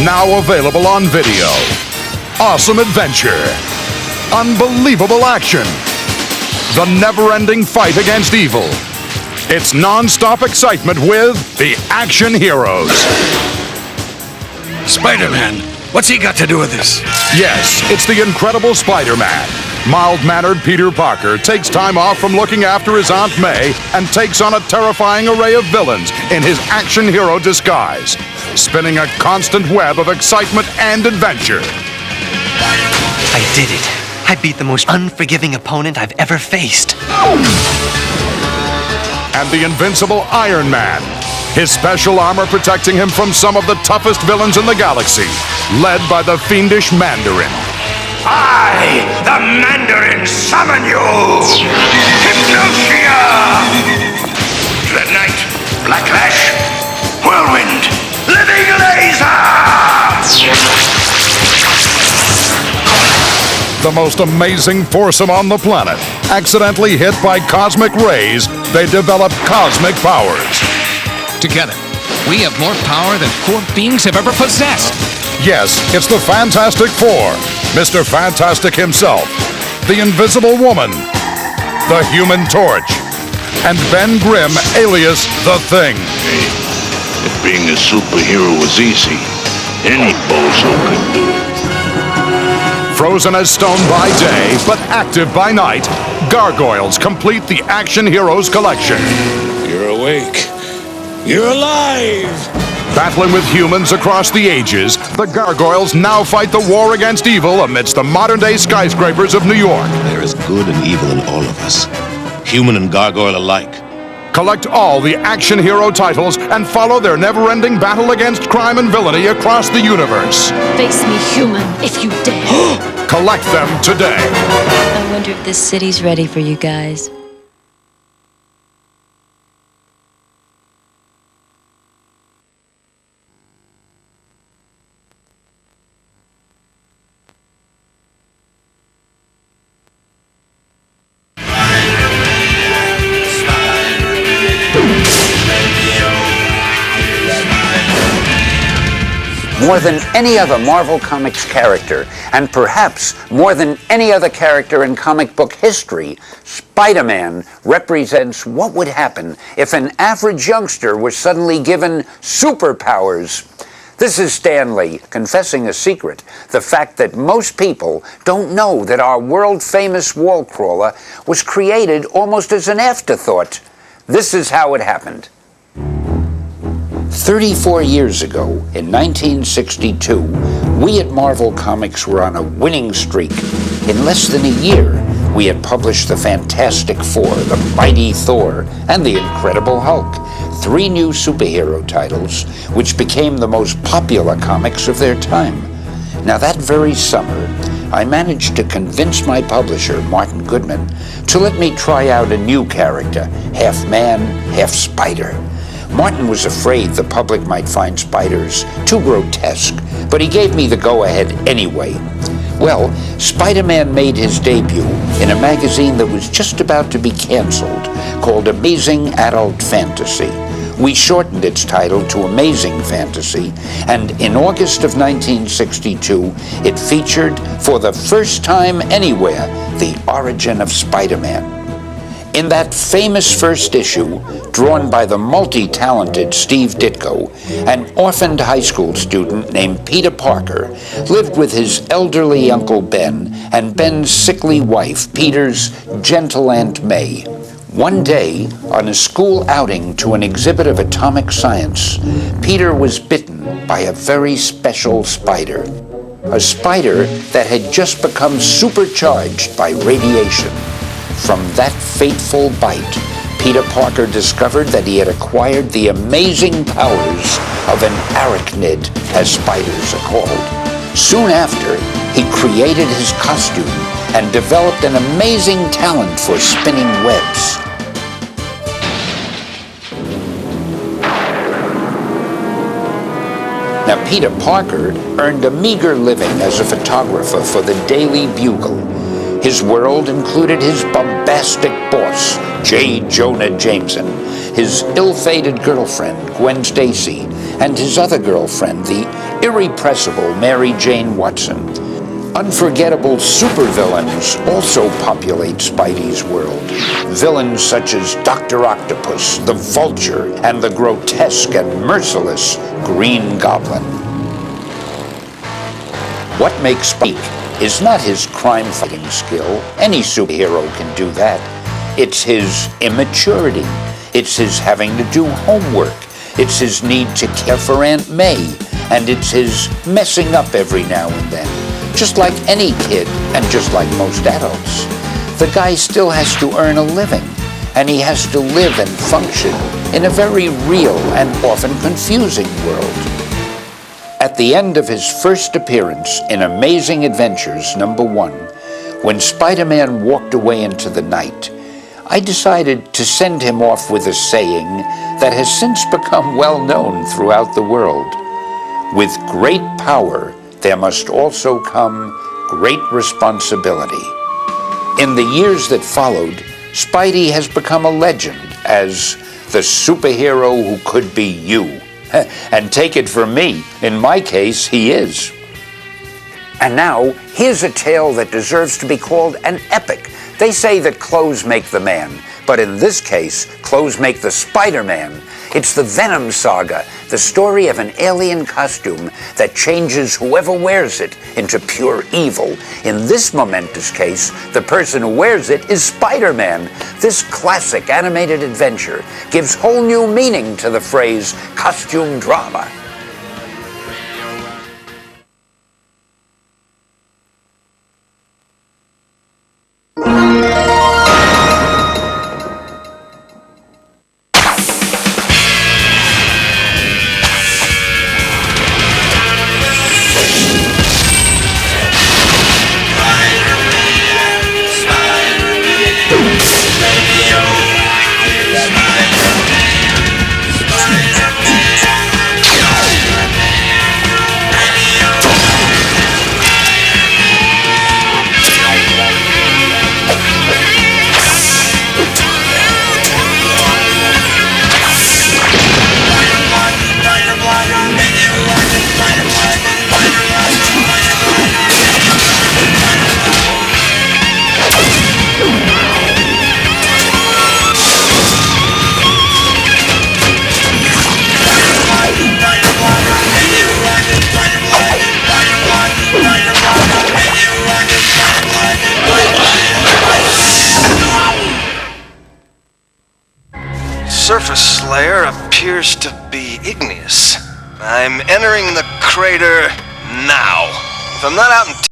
Now available on video. Awesome adventure. Unbelievable action. The never-ending fight against evil. It's non-stop excitement with the Action Heroes. Spider-Man, what's he got to do with this? Yes, it's the Incredible Spider-Man. Mild-mannered Peter Parker takes time off from looking after his Aunt May and takes on a terrifying array of villains in his action hero disguise, spinning a constant web of excitement and adventure. I did it. I beat the most unforgiving opponent I've ever faced. And the invincible Iron Man. His special armor protecting him from some of the toughest villains in the galaxy, led by the fiendish Mandarin. I, the Mandarin, summon you! Hypnosia! Dread Knight, Black Lash, Whirlwind, Living Laser! The most amazing foursome on the planet. Accidentally hit by cosmic rays, they develop cosmic powers. Together, we have more power than four beings have ever possessed. Yes, it's the Fantastic Four. Mr. Fantastic himself, the Invisible Woman, the Human Torch, and Ben Grimm, alias The Thing. Hey, if being a superhero was easy, any bozo could do it. Frozen as stone by day, but active by night, gargoyles complete the Action Heroes collection. You're awake. You're alive! Battling with humans across the ages, the gargoyles now fight the war against evil amidst the modern-day skyscrapers of New York. There is good and evil in all of us, human and gargoyle alike. Collect all the Action Hero titles and follow their never-ending battle against crime and villainy across the universe. Face me, human, if you dare. Collect them today. I wonder if this city's ready for you guys. More than any other Marvel Comics character, and perhaps more than any other character in comic book history, Spider-Man represents what would happen if an average youngster was suddenly given superpowers. This is Stan Lee confessing a secret, the fact that most people don't know that our world-famous wall crawler was created almost as an afterthought. This is how it happened. 34 years ago, in 1962, we at Marvel Comics were on a winning streak. In less than a year, we had published the Fantastic Four, the Mighty Thor, and the Incredible Hulk, 3 new superhero titles, which became the most popular comics of their time. Now, that very summer, I managed to convince my publisher, Martin Goodman, to let me try out a new character, half man, half spider. Martin was afraid the public might find spiders too grotesque, but he gave me the go-ahead anyway. Well, Spider-Man made his debut in a magazine that was just about to be canceled, called Amazing Adult Fantasy. We shortened its title to Amazing Fantasy, and in August of 1962, it featured, for the first time anywhere, the origin of Spider-Man. In that famous first issue, drawn by the multi-talented Steve Ditko, an orphaned high school student named Peter Parker lived with his elderly Uncle Ben and Ben's sickly wife, Peter's gentle Aunt May. One day, on a school outing to an exhibit of atomic science, Peter was bitten by a very special spider. A spider that had just become supercharged by radiation. From that fateful bite, Peter Parker discovered that he had acquired the amazing powers of an arachnid, as spiders are called. Soon after, he created his costume and developed an amazing talent for spinning webs. Now, Peter Parker earned a meager living as a photographer for the Daily Bugle. His world included his bombastic boss, J. Jonah Jameson, his ill-fated girlfriend, Gwen Stacy, and his other girlfriend, the irrepressible Mary Jane Watson. Unforgettable supervillains also populate Spidey's world. Villains such as Dr. Octopus, the Vulture, and the grotesque and merciless Green Goblin. What makes Spidey is not his crime-fighting skill. Any superhero can do that. It's his immaturity. It's his having to do homework. It's his need to care for Aunt May. And it's his messing up every now and then. Just like any kid, and just like most adults. The guy still has to earn a living, and he has to live and function in a very real and often confusing world. At the end of his first appearance in Amazing Adventures #1, when Spider-Man walked away into the night, I decided to send him off with a saying that has since become well known throughout the world. With great power, there must also come great responsibility. In the years that followed, Spidey has become a legend as the superhero who could be you. And take it from me, in my case, he is. And now, here's a tale that deserves to be called an epic. They say that clothes make the man, but in this case, clothes make the Spider-Man. It's the Venom Saga, the story of an alien costume that changes whoever wears it into pure evil. In this momentous case, the person who wears it is Spider-Man. This classic animated adventure gives whole new meaning to the phrase costume drama. Surface layer appears to be igneous. I'm entering the crater now. If I'm not out in